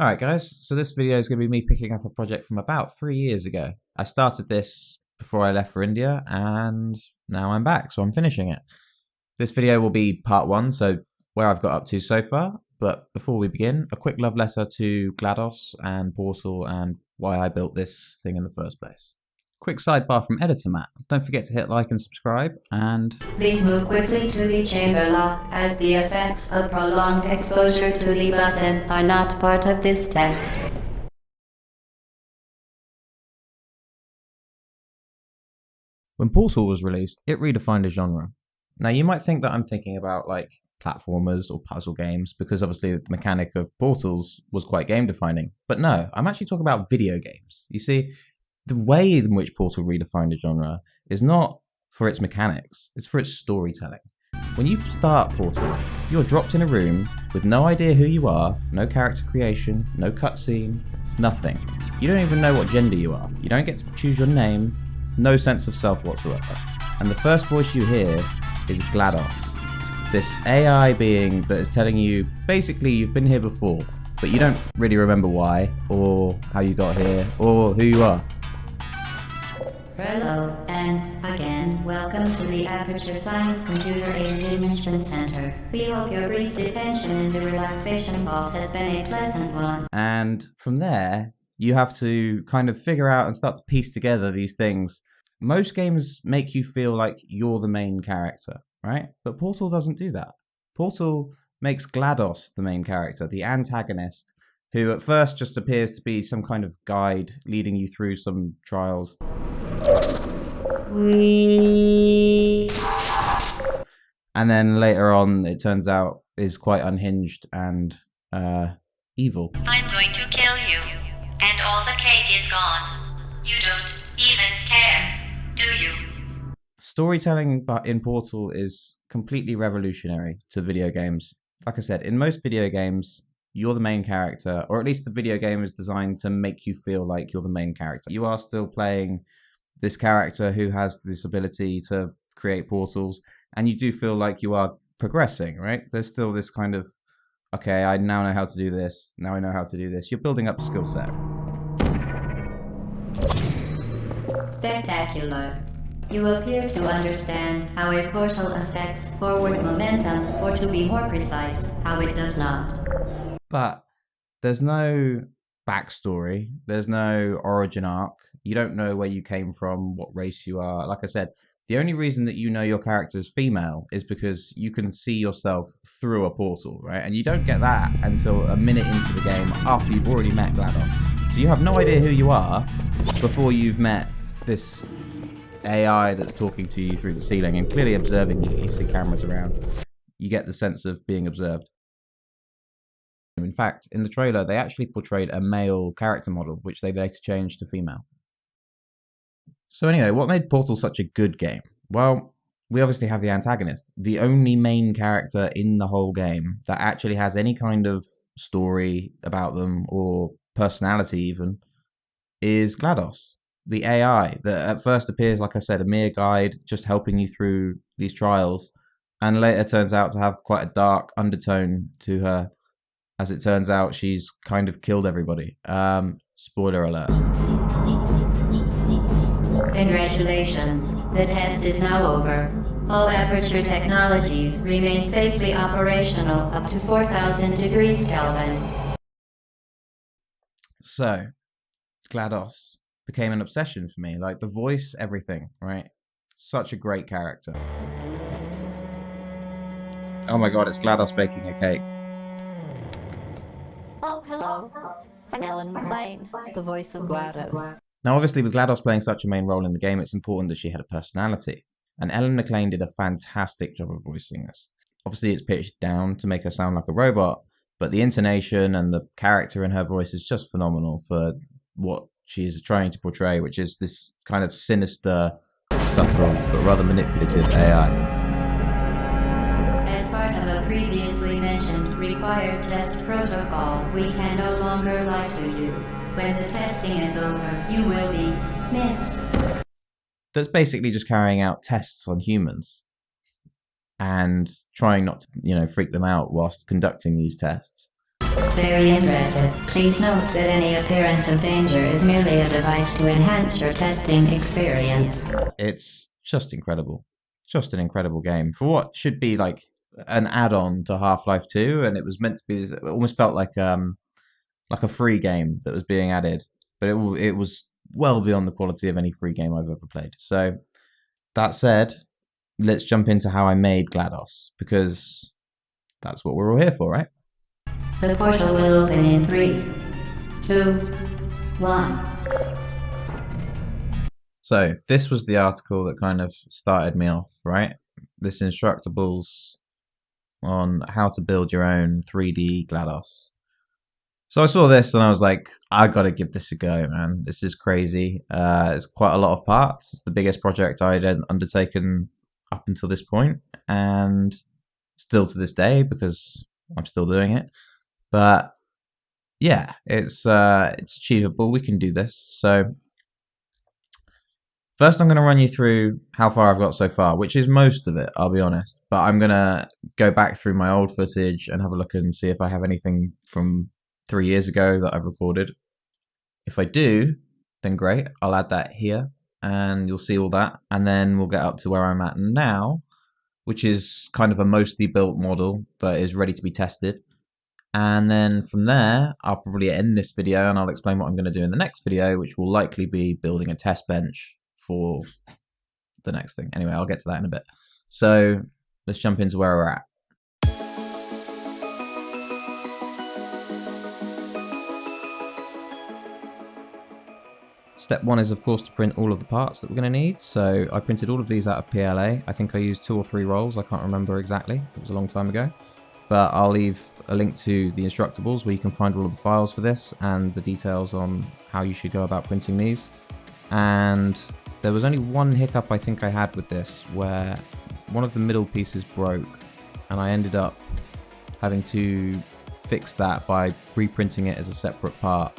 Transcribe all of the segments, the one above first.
Alright guys, so this video is going to be me picking up a project from about 3 years ago. I started this before I left for India and now I'm back, so I'm finishing it. This video will be part 1, so where I've got up to so far, but before we begin, a quick love letter to GLaDOS and Portal and why I built this thing in the first place. Quick sidebar from Editor Matt, don't forget to hit like and subscribe, and please move quickly to the chamber lock, as the effects of prolonged exposure to the button are not part of this test. when Portal was released, it redefined a genre. Now you might think that I'm thinking about like platformers or puzzle games, because obviously the mechanic of Portals was quite game defining, but no, I'm actually talking about video games. You see, the way in which Portal redefined a genre is not for its mechanics, it's for its storytelling. When you start Portal, you're dropped in a room with no idea who you are, no character creation, no cutscene, nothing. You don't even know what gender you are, you don't get to choose your name, no sense of self whatsoever. And the first voice you hear is GLaDOS, this AI being that is telling you, basically you've been here before, but you don't really remember why, or how you got here, or who you are. Hello, and again, welcome to the Aperture Science Computer Aided Enrichment Center. We hope your brief detention in the relaxation vault has been a pleasant one. And from there, you have to kind of figure out and start to piece together these things. Most games make you feel like you're the main character, right? But Portal doesn't do that. Portal makes GLaDOS the main character, the antagonist, who at first just appears to be some kind of guide leading you through some trials. And then later on, it turns out is quite unhinged and evil. I'm going to kill you, and all the cake is gone. You don't even care, do you? Storytelling in Portal is completely revolutionary to video games. Like I said, in most video games, you're the main character, or at least the video game is designed to make you feel like you're the main character. You are still playing this character who has this ability to create portals, and you do feel like you are progressing, right? There's still this kind of, okay, I now know how to do this, now I know how to do this. You're building up a skill set. Spectacular. You appear to understand how a portal affects forward momentum, or to be more precise, how it does not. But there's no backstory, there's no origin arc, you don't know where you came from, what race you are. Like I said, the only reason that you know your character is female is because you can see yourself through a portal, right? And you don't get that until a minute into the game after you've already met GLaDOS. So you have no idea who you are before you've met this AI that's talking to you through the ceiling and clearly observing you. You see cameras around. You get the sense of being observed. In fact, in the trailer, they actually portrayed a male character model, which they later changed to female. So anyway, what made Portal such a good game? Well, we obviously have the antagonist, the only main character in the whole game that actually has any kind of story about them, or personality even, is GLaDOS, the AI that at first appears, like I said, a mere guide, just helping you through these trials, and later turns out to have quite a dark undertone to her. As it turns out, she's kind of killed everybody. Spoiler alert. Congratulations. The test is now over. All Aperture technologies remain safely operational up to 4,000 degrees Kelvin. So, GLaDOS became an obsession for me. Like the voice, everything, right? Such a great character. Oh my god, it's GLaDOS baking a cake. Oh, hello. I'm Ellen McLean, the voice of GLaDOS. Now, obviously, with GLaDOS playing such a main role in the game, it's important that she had a personality. And Ellen McLean did a fantastic job of voicing this. Obviously, it's pitched down to make her sound like a robot, but the intonation and the character in her voice is just phenomenal for what she is trying to portray, which is this kind of sinister, subtle, but rather manipulative AI. As part of a previously mentioned required test protocol, we can no longer lie to you. When the testing is over, you will be missed. That's basically just carrying out tests on humans and trying not to, freak them out whilst conducting these tests. Very impressive. Please note that any appearance of danger is merely a device to enhance your testing experience. It's just incredible. Just an incredible game for what should be like an add-on to Half-Life 2, and it was meant to be. It almost felt like a free game that was being added, but it was well beyond the quality of any free game I've ever played. So that said, let's jump into how I made GLaDOS, because that's what we're all here for, right? The portal will open in 3, 2, 1. So this was the article that kind of started me off, right? This Instructables on how to build your own 3D GLaDOS. So I saw this and I was like, I gotta give this a go, man. This is crazy. It's quite a lot of parts. It's the biggest project I'd undertaken up until this point, and still to this day, because I'm still doing it. But yeah, it's achievable. We can do this. So first, I'm going to run you through how far I've got so far, which is most of it, I'll be honest. But I'm going to go back through my old footage and have a look and see if I have anything from 3 years ago that I've recorded. If I do, then great. I'll add that here and you'll see all that. And then we'll get up to where I'm at now, which is kind of a mostly built model that is ready to be tested. And then from there, I'll probably end this video and I'll explain what I'm going to do in the next video, which will likely be building a test bench for the next thing. Anyway, I'll get to that in a bit. So let's jump into where we're at. Step one is, of course, to print all of the parts that we're going to need. So I printed all of these out of PLA. I think I used 2 or 3 rolls. I can't remember exactly. It was a long time ago. But I'll leave a link to the Instructables where you can find all of the files for this and the details on how you should go about printing these. And there was only one hiccup I think I had with this, where one of the middle pieces broke, and I ended up having to fix that by reprinting it as a separate part.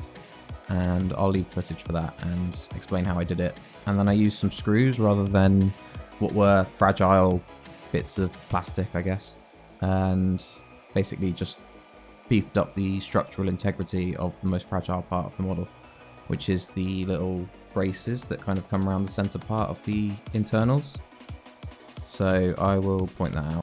And I'll leave footage for that and explain how I did it. And then I used some screws rather than what were fragile bits of plastic, I guess, and basically just beefed up the structural integrity of the most fragile part of the model, which is the little braces that kind of come around the center part of the internals. So I will point that out.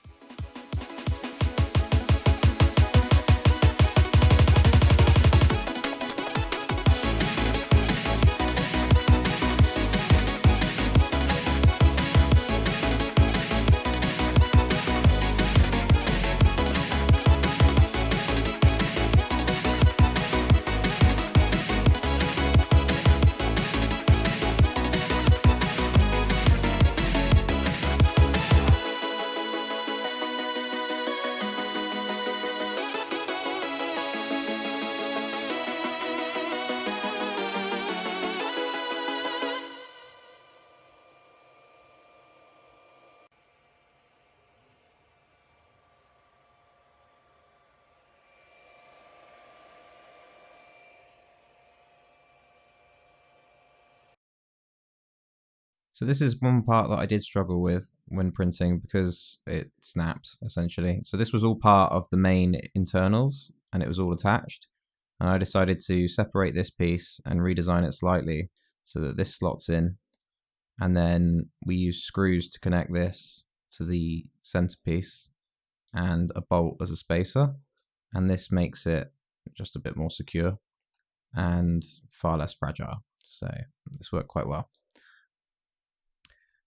So this is one part that I did struggle with when printing because it snapped, essentially. So this was all part of the main internals and it was all attached. And I decided to separate this piece and redesign it slightly so that this slots in. And then we use screws to connect this to the centerpiece and a bolt as a spacer. And this makes it just a bit more secure and far less fragile. So this worked quite well.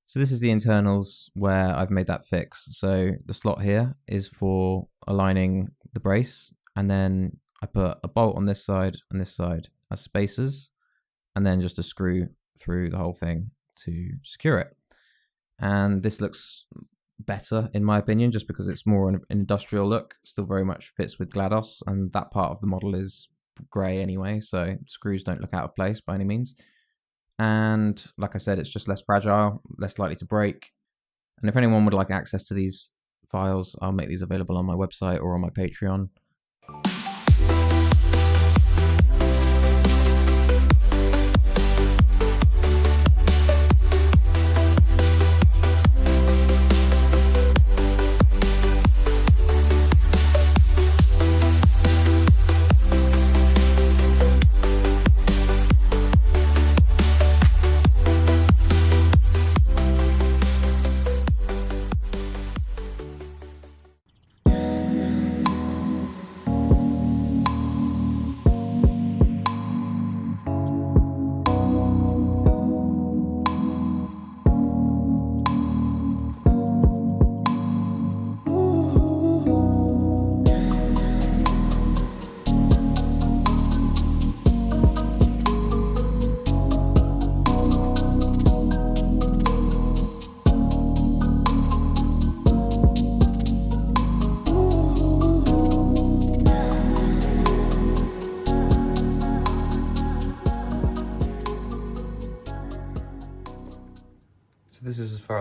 So this is the internals where I've made that fix. So the slot here is for aligning the brace, and then I put a bolt on this side and this side as spacers, and then just a screw through the whole thing to secure it. And this looks better in my opinion, just because it's more an industrial look. Still very much fits with GLaDOS, and that part of the model is grey anyway, so screws don't look out of place by any means. And like I said, it's just less fragile, less likely to break. And if anyone would like access to these files, I'll make these available on my website or on my Patreon.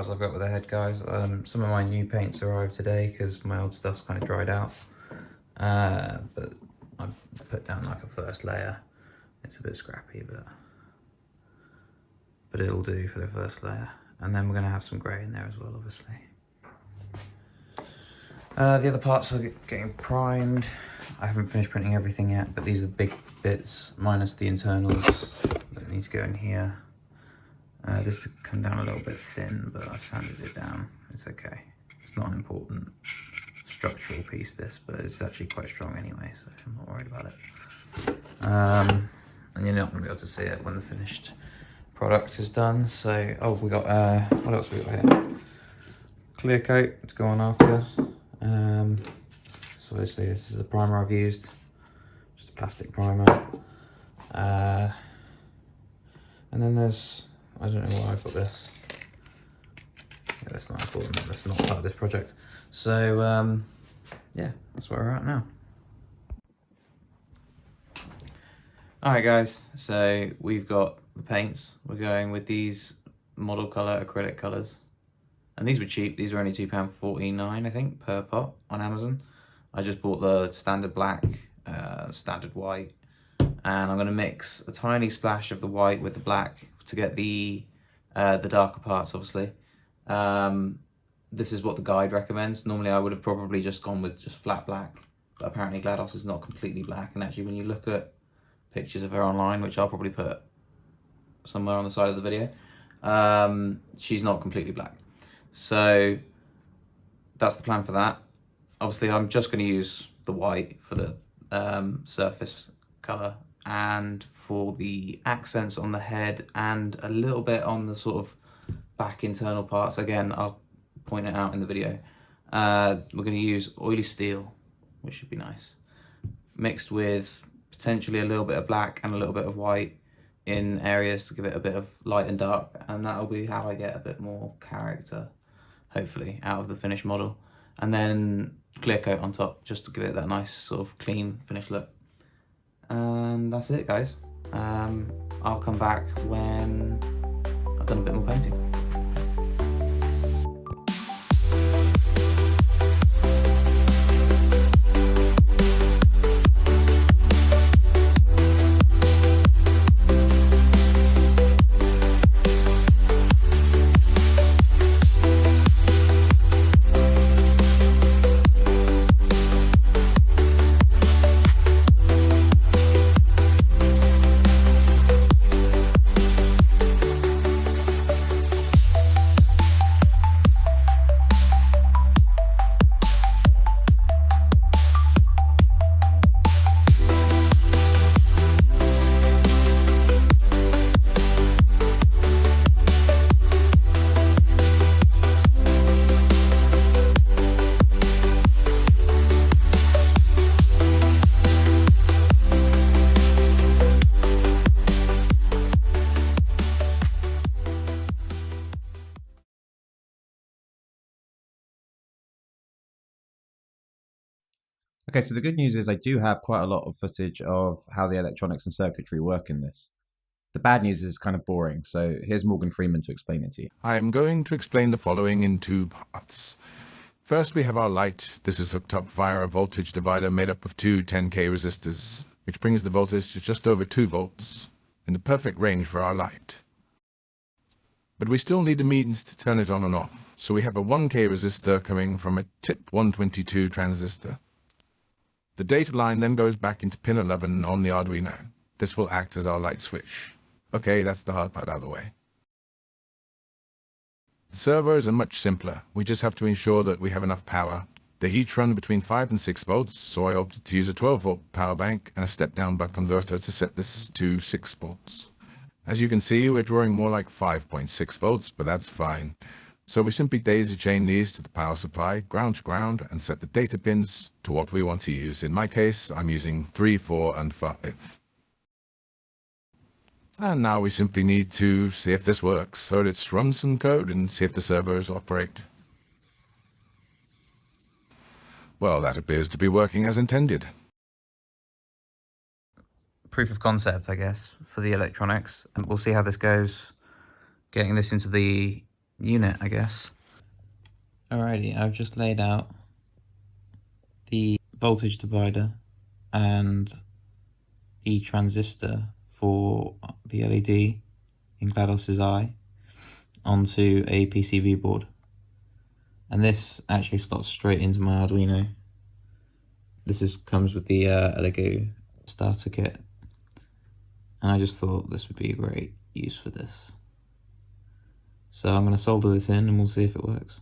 as I've got with the head, guys. Some of my new paints arrived today because my old stuff's kind of dried out. But I put down like a first layer. It's a bit scrappy, but it'll do for the first layer. And then we're going to have some grey in there as well, obviously. The other parts are getting primed. I haven't finished printing everything yet, but these are the big bits, minus the internals that need to go in here. This has come down a little bit thin, but I've sanded it down. It's okay. It's not an important structural piece, this, but it's actually quite strong anyway, so I'm not worried about it. And you're not going to be able to see it when the finished product is done. So, oh, we got, what else we got here? Clear coat to go on after. So obviously this is the primer I've used, just a plastic primer. And then there's, I don't know why I put this. Yeah, that's not important, that's not part of this project. So yeah, that's where we're at now. Alright guys, so we've got the paints. We're going with these model colour acrylic colours. And these were cheap, these were only £2.49 I think per pot on Amazon. I just bought the standard black, standard white, and I'm going to mix a tiny splash of the white with the black to get the darker parts, obviously. This is what the guide recommends. Normally I would have probably just gone with just flat black, but apparently GLaDOS is not completely black, and actually when you look at pictures of her online, which I'll probably put somewhere on the side of the video, she's not completely black. So that's the plan for that. Obviously I'm just going to use the white for the surface colour, and for the accents on the head and a little bit on the sort of back internal parts. Again, I'll point it out in the video. We're going to use oily steel, which should be nice, mixed with potentially a little bit of black and a little bit of white in areas to give it a bit of light and dark, and that'll be how I get a bit more character, hopefully, out of the finished model. And then clear coat on top, just to give it that nice sort of clean finished look. And that's it, guys. I'll come back when I've done a bit more painting. Okay, so the good news is I do have quite a lot of footage of how the electronics and circuitry work in this. The bad news is it's kind of boring, so here's Morgan Freeman to explain it to you. I am going to explain the following in two parts. First, we have our light. This is hooked up via a voltage divider made up of two 10K resistors, which brings the voltage to just over 2 volts, in the perfect range for our light. But we still need a means to turn it on and off, so we have a 1K resistor coming from a TIP 122 transistor. The data line then goes back into pin 11 on the Arduino. This will act as our light switch. Okay, that's the hard part out of the way. The servos are much simpler. We just have to ensure that we have enough power. They each run between 5 and 6 volts, so I opted to use a 12-volt power bank and a step-down buck converter to set this to 6 volts. As you can see, we're drawing more like 5.6 volts, but that's fine. So we simply daisy chain these to the power supply, ground to ground, and set the data pins to what we want to use. In my case, I'm using 3, 4, and 5. And now we simply need to see if this works. So let's run some code and see if the servers operate. Well, that appears to be working as intended. Proof of concept, I guess, for the electronics, and we'll see how this goes. Getting this into the unit, I guess. Alrighty, I've just laid out the voltage divider and the transistor for the LED in GLaDOS's eye onto a PCB board. And this actually slots straight into my Arduino. This comes with the Lego starter kit. And I just thought this would be a great use for this. So I'm going to solder this in and we'll see if it works.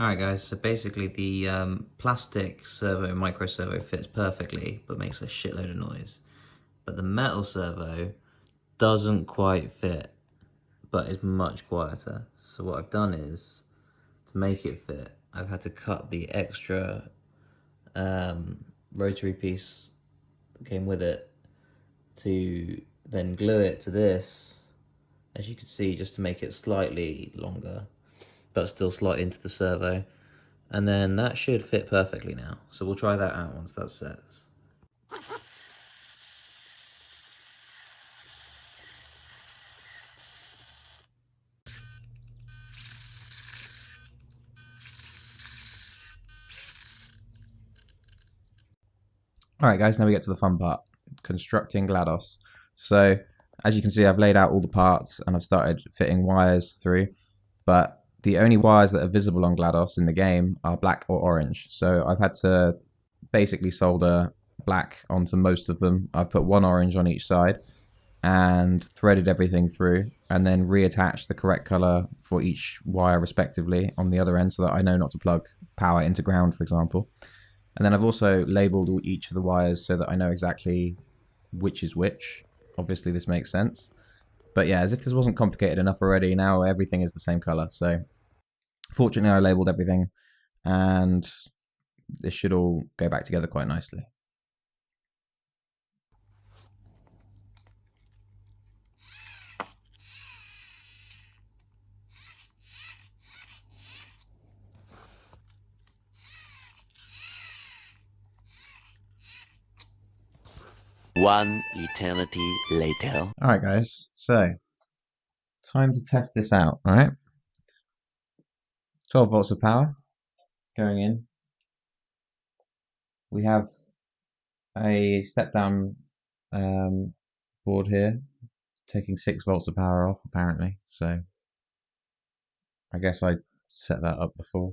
Alright guys, so basically the plastic servo, micro servo fits perfectly but makes a shitload of noise. But the metal servo doesn't quite fit but is much quieter. So what I've done is, to make it fit, I've had to cut the extra rotary piece that came with it to then glue it to this, as you can see, just to make it slightly longer but still slot into the servo, and then that should fit perfectly now. So we'll try that out once that's set. Alright guys, now we get to the fun part, constructing GLaDOS. So as you can see, I've laid out all the parts and I've started fitting wires through, but the only wires that are visible on GLaDOS in the game are black or orange. So I've had to basically solder black onto most of them. I've put one orange on each side and threaded everything through, and then reattached the correct color for each wire respectively on the other end so that I know not to plug power into ground, for example. And then I've also labeled each of the wires so that I know exactly which is which. Obviously this makes sense. But yeah, as if this wasn't complicated enough already, now everything is the same color. So fortunately I labeled everything and this should all go back together quite nicely. One eternity later. Alright guys, so time to test this out, alright? 12 volts of power going in. We have a step down board here, taking 6 volts of power off apparently, so I guess I set that up before.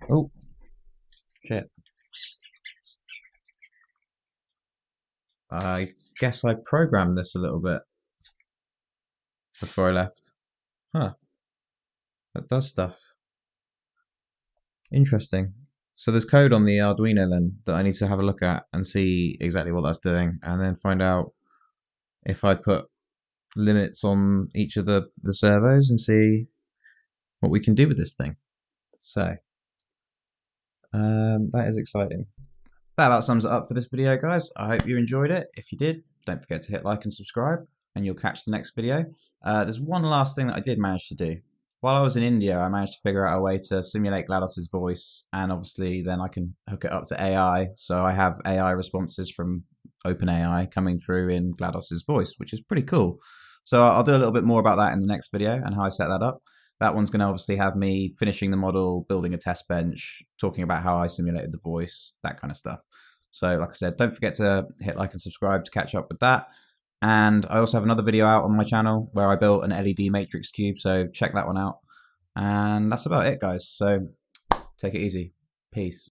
Oh, shit. I guess I programmed this a little bit before I left. Huh. That does stuff. Interesting. So there's code on the Arduino then that I need to have a look at and see exactly what that's doing, and then find out if I put limits on each of the servos and see what we can do with this thing. So that is exciting. That about sums it up for this video, guys. I hope you enjoyed it. If you did, don't forget to hit like and subscribe, and you'll catch the next video. There's one last thing that I did manage to do. While I was in India, I managed to figure out a way to simulate GLaDOS's voice, and obviously then I can hook it up to AI. So I have AI responses from OpenAI coming through in GLaDOS's voice, which is pretty cool. So I'll do a little bit more about that in the next video and how I set that up. That one's going to obviously have me finishing the model, building a test bench, talking about how I simulated the voice, that kind of stuff. So like I said, don't forget to hit like and subscribe to catch up with that. And I also have another video out on my channel where I built an LED matrix cube, so check that one out. And that's about it, guys. So take it easy. Peace.